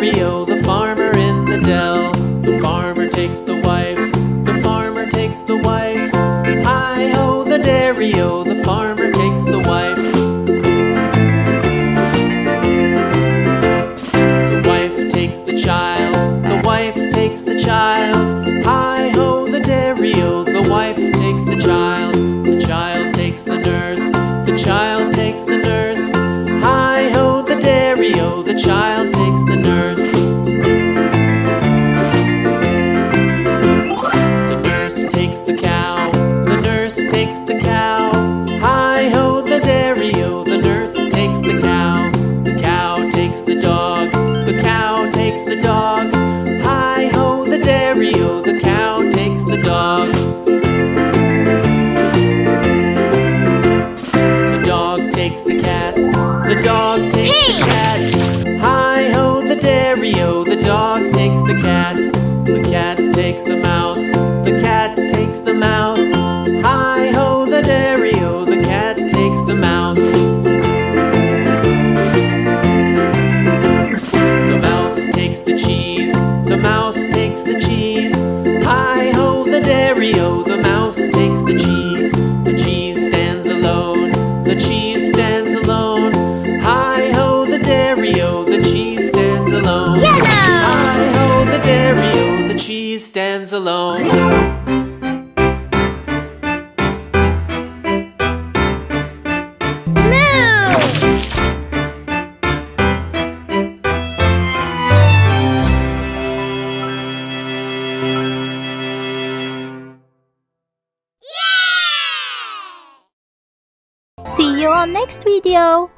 dairy-o, the farmer in the dell. The farmer takes the wife, the farmer takes the wife. Hi-ho, the dairy-o, the farmer takes the wife. The wife takes the child, the wife takes the child. Hi-ho, the dairy-o, the wife takes the child. The child takes the nurse, the child takes the nurse. Hi-ho, the dairy-o, the child takes the nurse. The nurse takes the cow, the nurse takes the cow. Hi-ho, the dairy-o, the nurse takes the cow. The cow takes the dog, the cow takes the dog. Hi-ho, the dairy-o, the cow takes the dog. The dog takes the cat, the dog takes the cat. Hi-ho, the dairy-o, the dog takes the cat. The cat takes the mouse, the cat takes the mouse. Hi-ho, the dairy-o, the cat takes the mouse. The mouse takes the cheese, the mouse takes the cheese. Hi-ho, the dairy-o, the mouse takes the cheese. The cheese stands alone, the cheese stands alone. Hi-ho, the dairy-o, the cheese stands alone. Hi-ho, the dairy-o, the cheese stands alone. See you on next video.